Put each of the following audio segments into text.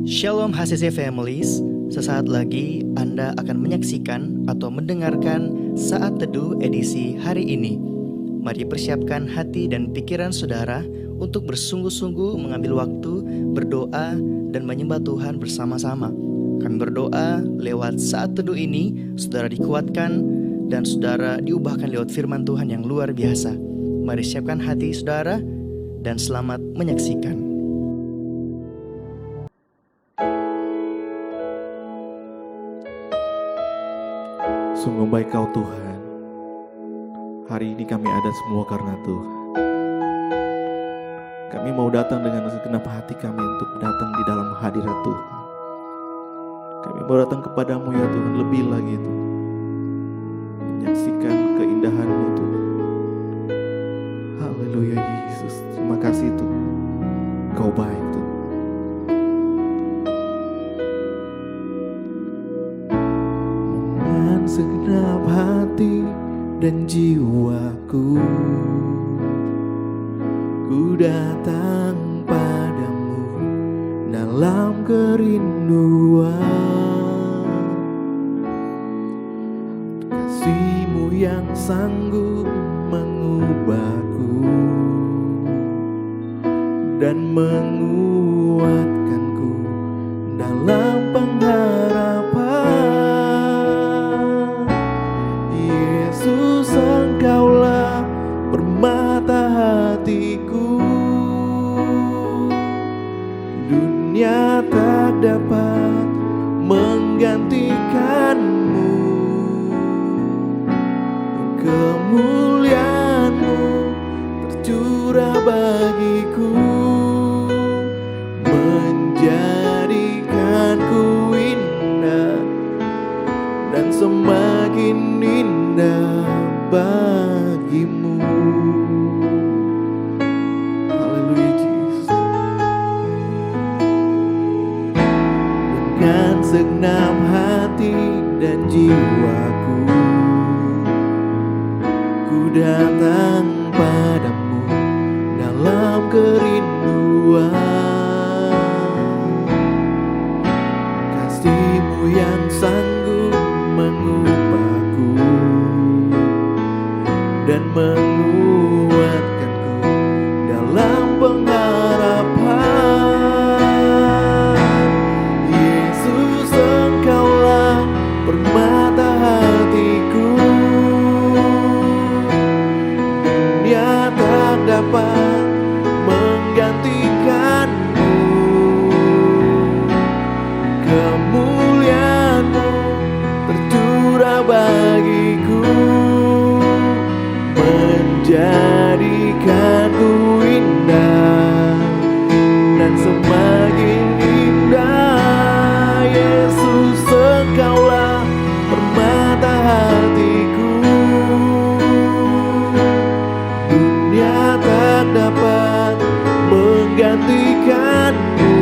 Shalom HCC Families, sesaat lagi Anda akan menyaksikan atau mendengarkan Saat Teduh edisi hari ini. Mari persiapkan hati dan pikiran saudara untuk bersungguh-sungguh mengambil waktu, berdoa, dan menyembah Tuhan bersama-sama. Kami berdoa lewat Saat Teduh ini, saudara dikuatkan dan saudara diubahkan lewat firman Tuhan yang luar biasa. Mari siapkan hati saudara dan selamat menyaksikan. Sungguh baik Kau Tuhan. Hari ini kami ada semua karena Tuhan. Kami mau datang dengan segenap hati kami untuk datang di dalam hadirat Tuhan. Kami mau datang kepadamu ya Tuhan, lebih lagi Tuhan, menyaksikan keindahan-Mu Tuhan. Haleluya Yesus, terima kasih Tuhan. Kau baik Tuhan. Dengan segenap hati dan jiwaku, ku datang padamu dalam kerinduan. Kasih-Mu yang sanggup mengubahku dan menguatkanku dalam pengharapan. Yesus, Engkaulah permata hatiku. Dunia tak dapat menggantikan-Mu. Kemuliaan-Mu tercurah bagiku, menjadikanku indah dan semakin indah bagi-Mu. Haleluya Yesus. Dengan segenap hati dan jiwaku, ku datang padamu dalam kerinduan. Kasih-Mu yang sanggup mengubahku dan menguatkanku dalam pengharapan. Yesus, Engkaulah permata hatiku. Dunia tak dapat menggantikan-Mu. Kemuliaan-Mu tercurah bagiku, menjadikanku indah dan semakin indah. Yesus, Engkaulah permata hatiku. Dunia tak dapat menggantikan-Mu.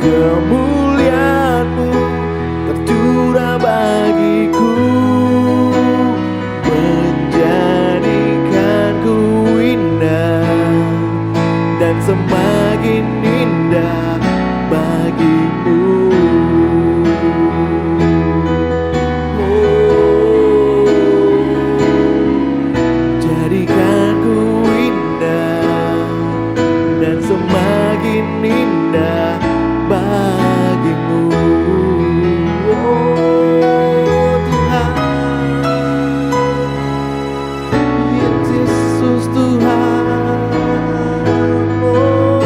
Kemuliaan-Mu tercurah bagiku, menjadikanku indah dan semakin indah bagi-Mu. Jadikanku indah dan semakin indah bagimu. Oh Tuhan, Yesus Tuhan. Oh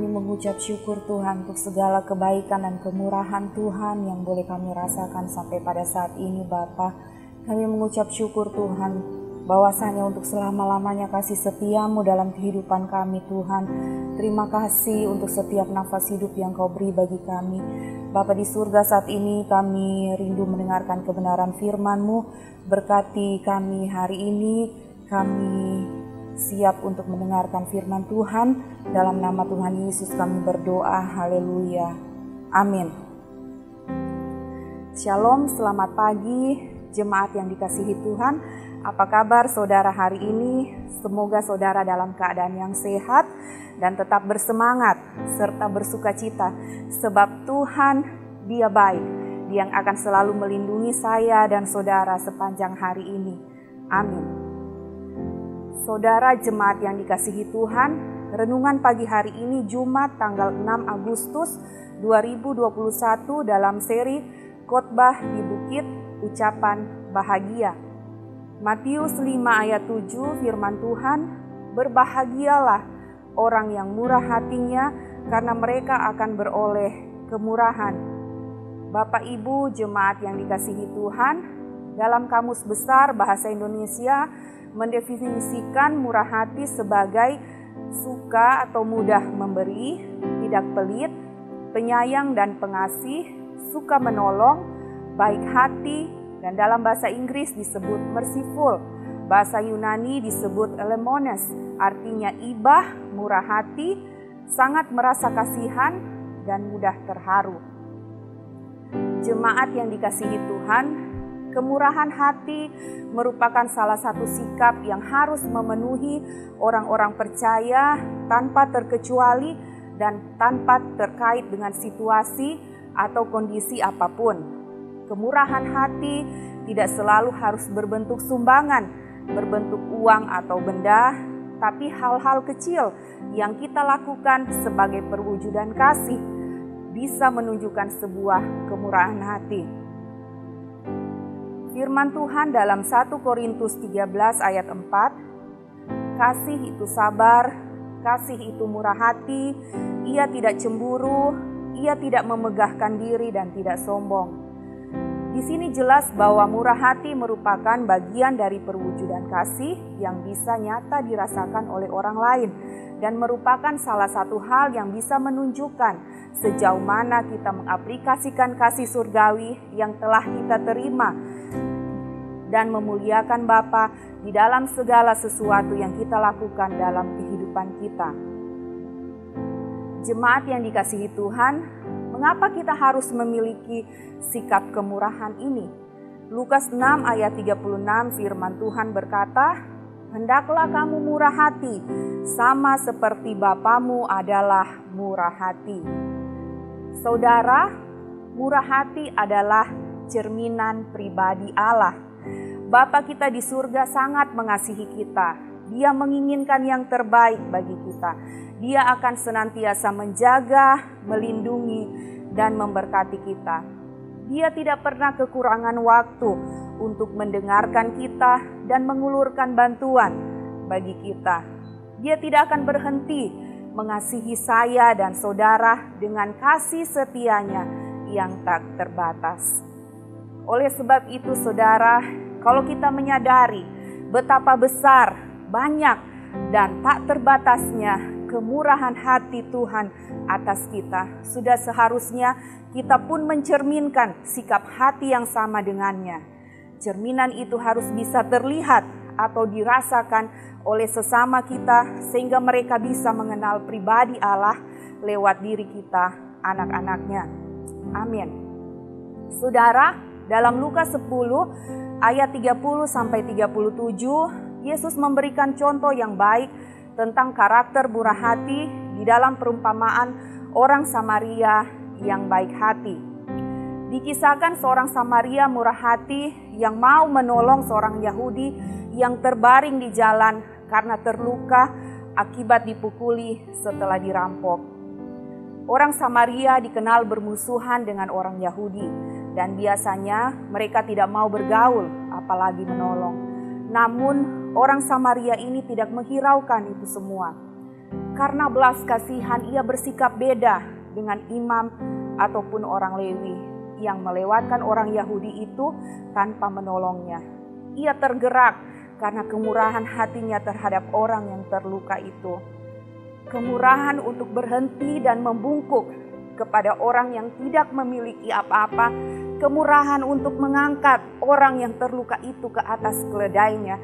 kami mengucap syukur Tuhan untuk segala kebaikan dan kemurahan Tuhan yang boleh kami rasakan sampai pada saat ini Bapa. Kami mengucap syukur Tuhan bahwasanya untuk selama-lamanya kasih setiamu dalam kehidupan kami Tuhan. Terima kasih untuk setiap nafas hidup yang kau beri bagi kami. Bapa di surga, saat ini kami rindu mendengarkan kebenaran firman-Mu. Berkati kami hari ini, kami siap untuk mendengarkan firman Tuhan. Dalam nama Tuhan Yesus kami berdoa, haleluya, amin. Shalom, selamat pagi jemaat yang dikasihi Tuhan. Apa kabar saudara hari ini? Semoga saudara dalam keadaan yang sehat dan tetap bersemangat serta bersuka cita. Sebab Tuhan, Dia baik, Dia yang akan selalu melindungi saya dan saudara sepanjang hari ini. Amin. Saudara jemaat yang dikasihi Tuhan, renungan pagi hari ini Jumat tanggal 6 Agustus 2021 dalam seri Khotbah di Bukit Ucapan Bahagia. Matius 5 ayat 7 firman Tuhan, "Berbahagialah orang yang murah hatinya, karena mereka akan beroleh kemurahan." Bapak Ibu jemaat yang dikasihi Tuhan, dalam Kamus Besar Bahasa Indonesia mendefinisikan murah hati sebagai suka atau mudah memberi, tidak pelit, penyayang dan pengasih, suka menolong, baik hati, dan dalam bahasa Inggris disebut merciful. Bahasa Yunani disebut elemones, artinya ibah, murah hati, sangat merasa kasihan, dan mudah terharu. Jemaat yang dikasihi Tuhan, kemurahan hati merupakan salah satu sikap yang harus memenuhi orang-orang percaya tanpa terkecuali dan tanpa terkait dengan situasi atau kondisi apapun. Kemurahan hati tidak selalu harus berbentuk sumbangan, berbentuk uang atau benda, tapi hal-hal kecil yang kita lakukan sebagai perwujudan kasih bisa menunjukkan sebuah kemurahan hati. Firman Tuhan dalam 1 Korintus 13 ayat 4, "Kasih itu sabar, kasih itu murah hati, ia tidak cemburu, ia tidak memegahkan diri dan tidak sombong." Di sini jelas bahwa murah hati merupakan bagian dari perwujudan kasih yang bisa nyata dirasakan oleh orang lain dan merupakan salah satu hal yang bisa menunjukkan sejauh mana kita mengaplikasikan kasih surgawi yang telah kita terima dan memuliakan Bapa di dalam segala sesuatu yang kita lakukan dalam kehidupan kita. Jemaat yang dikasihi Tuhan, mengapa kita harus memiliki sikap kemurahan ini? Lukas 6 ayat 36 firman Tuhan berkata, "Hendaklah kamu murah hati, sama seperti Bapamu adalah murah hati." Saudara, murah hati adalah cerminan pribadi Allah. Bapa kita di surga sangat mengasihi kita. Dia menginginkan yang terbaik bagi kita. Dia akan senantiasa menjaga, melindungi, dan memberkati kita. Dia tidak pernah kekurangan waktu untuk mendengarkan kita dan mengulurkan bantuan bagi kita. Dia tidak akan berhenti mengasihi saya dan saudara dengan kasih setianya yang tak terbatas. Oleh sebab itu saudara, kalau kita menyadari betapa besar, banyak, dan tak terbatasnya kemurahan hati Tuhan atas kita, sudah seharusnya kita pun mencerminkan sikap hati yang sama dengannya. Cerminan itu harus bisa terlihat atau dirasakan oleh sesama kita sehingga mereka bisa mengenal pribadi Allah lewat diri kita, anak-anaknya. Amin. Saudara, dalam Lukas 10 ayat 30-37, Yesus memberikan contoh yang baik tentang karakter murah hati di dalam perumpamaan orang Samaria yang baik hati. Dikisahkan seorang Samaria murah hati yang mau menolong seorang Yahudi yang terbaring di jalan karena terluka akibat dipukuli setelah dirampok. Orang Samaria dikenal bermusuhan dengan orang Yahudi dan biasanya mereka tidak mau bergaul apalagi menolong. Namun orang Samaria ini tidak menghiraukan itu semua. karena belas kasihan ia bersikap beda dengan imam ataupun orang Lewi yang melewatkan orang Yahudi itu tanpa menolongnya. Ia tergerak karena kemurahan hatinya terhadap orang yang terluka itu. Kemurahan untuk berhenti dan membungkuk kepada orang yang tidak memiliki apa-apa. Kemurahan untuk mengangkat orang yang terluka itu ke atas keledainya.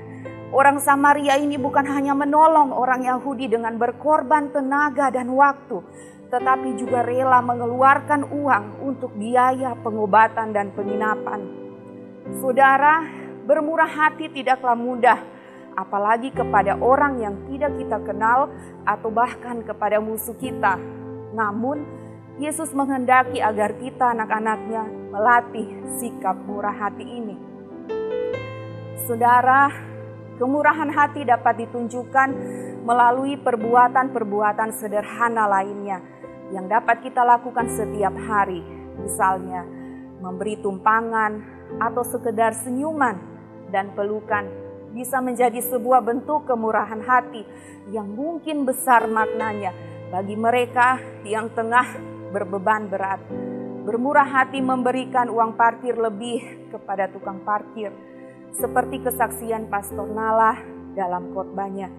Orang Samaria ini bukan hanya menolong orang Yahudi dengan berkorban tenaga dan waktu, tetapi juga rela mengeluarkan uang untuk biaya pengobatan dan penginapan. Saudara, bermurah hati tidaklah mudah, apalagi kepada orang yang tidak kita kenal atau bahkan kepada musuh kita. Namun, Yesus menghendaki agar kita anak-anaknya melatih sikap murah hati ini. Saudara, kemurahan hati dapat ditunjukkan melalui perbuatan-perbuatan sederhana lainnya yang dapat kita lakukan setiap hari. Misalnya, memberi tumpangan atau sekedar senyuman dan pelukan bisa menjadi sebuah bentuk kemurahan hati yang mungkin besar maknanya bagi mereka yang tengah berbeban berat. Bermurah hati memberikan uang parkir lebih kepada tukang parkir, seperti kesaksian Pastor Nala dalam khotbahnya.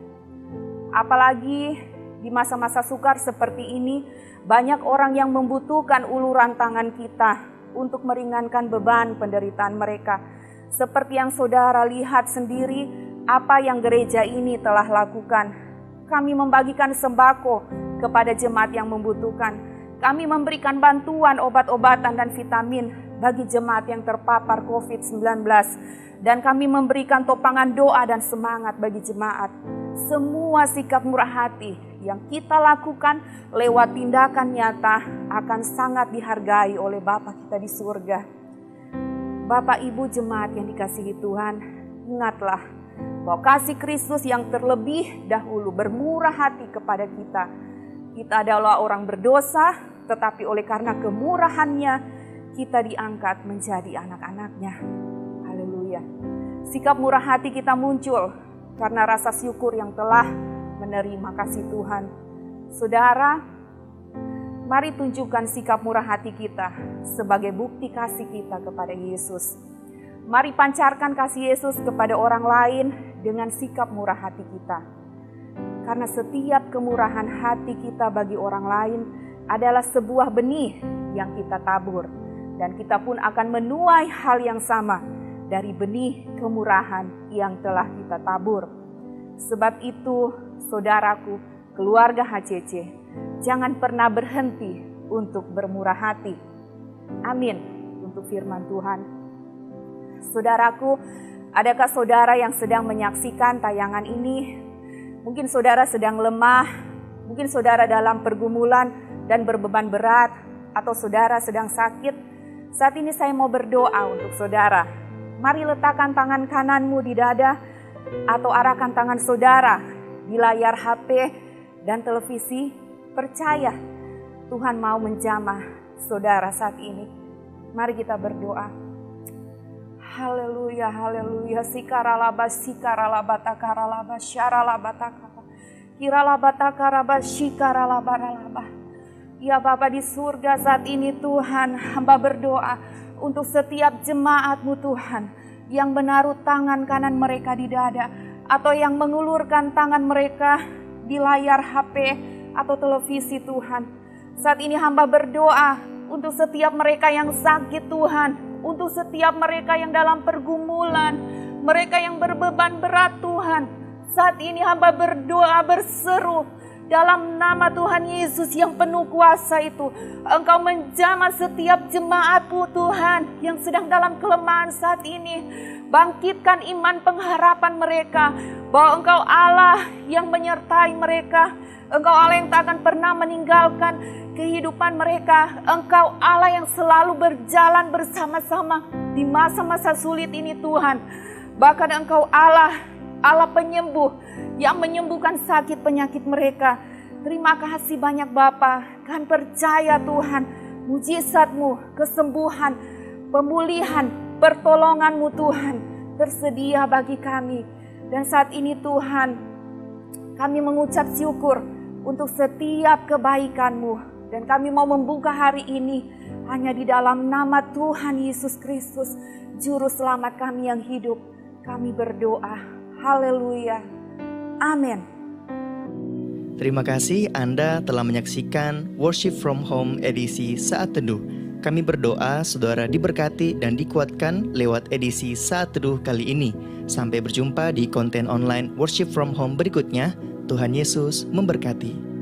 Apalagi di masa-masa sukar seperti ini, banyak orang yang membutuhkan uluran tangan kita untuk meringankan beban penderitaan mereka. Seperti yang saudara lihat sendiri apa yang gereja ini telah lakukan. Kami membagikan sembako kepada jemaat yang membutuhkan. Kami memberikan bantuan obat-obatan dan vitamin bagi jemaat yang terpapar COVID-19. Dan kami memberikan topangan doa dan semangat bagi jemaat. Semua sikap murah hati yang kita lakukan lewat tindakan nyata akan sangat dihargai oleh Bapa kita di surga. Bapak Ibu jemaat yang dikasihi Tuhan, ingatlah bahwa kasih Kristus yang terlebih dahulu bermurah hati kepada kita. Kita adalah orang berdosa, tetapi oleh karena kemurahannya kita diangkat menjadi anak-anaknya. Haleluya. Sikap murah hati kita muncul karena rasa syukur yang telah menerima kasih Tuhan. Saudara, mari tunjukkan sikap murah hati kita sebagai bukti kasih kita kepada Yesus. Mari pancarkan kasih Yesus kepada orang lain dengan sikap murah hati kita. Karena setiap kemurahan hati kita bagi orang lain adalah sebuah benih yang kita tabur. Dan kita pun akan menuai hal yang sama dari benih kemurahan yang telah kita tabur. Sebab itu, saudaraku, keluarga HCC, jangan pernah berhenti untuk bermurah hati. Amin untuk firman Tuhan. Saudaraku, adakah saudara yang sedang menyaksikan tayangan ini? Mungkin saudara sedang lemah, mungkin saudara dalam pergumulan dan berbeban berat, atau saudara sedang sakit. Saat ini saya mau berdoa untuk saudara. Mari letakkan tangan kananmu di dada, atau arahkan tangan saudara di layar HP dan televisi. Percaya Tuhan mau menjamah saudara saat ini. Mari kita berdoa. Haleluya, haleluya. Sikaralaba, sikaralaba, takaralaba, syaralaba, takara. Kiralaba, takaraba, shikaralaba, ralaba. Ya Bapa di surga, saat ini Tuhan, hamba berdoa untuk setiap jemaat-Mu Tuhan, yang menaruh tangan kanan mereka di dada, atau yang mengulurkan tangan mereka di layar HP atau televisi Tuhan. Saat ini hamba berdoa untuk setiap mereka yang sakit Tuhan, untuk setiap mereka yang dalam pergumulan, mereka yang berbeban berat Tuhan. Saat ini hamba berdoa berseru dalam nama Tuhan Yesus yang penuh kuasa itu. Engkau menjamah setiap jemaat-Mu Tuhan yang sedang dalam kelemahan saat ini. Bangkitkan iman pengharapan mereka bahwa Engkau Allah yang menyertai mereka. Engkau Allah yang tak akan pernah meninggalkan kehidupan mereka. Engkau Allah yang selalu berjalan bersama-sama di masa-masa sulit ini Tuhan. Bahkan Engkau Allah penyembuh yang menyembuhkan sakit penyakit mereka. Terima kasih banyak Bapa. Kami percaya Tuhan, mujizat-Mu, kesembuhan, pemulihan, pertolongan-Mu Tuhan tersedia bagi kami. Dan saat ini Tuhan, kami mengucap syukur untuk setiap kebaikan-Mu. Dan kami mau membuka hari ini hanya di dalam nama Tuhan Yesus Kristus, Juru Selamat kami yang hidup. Kami berdoa. Haleluya. Amin. Terima kasih Anda telah menyaksikan Worship from Home edisi Saat Teduh. Kami berdoa saudara diberkati dan dikuatkan lewat edisi Saat Teduh kali ini. Sampai berjumpa di konten online Worship from Home berikutnya. Tuhan Yesus memberkati.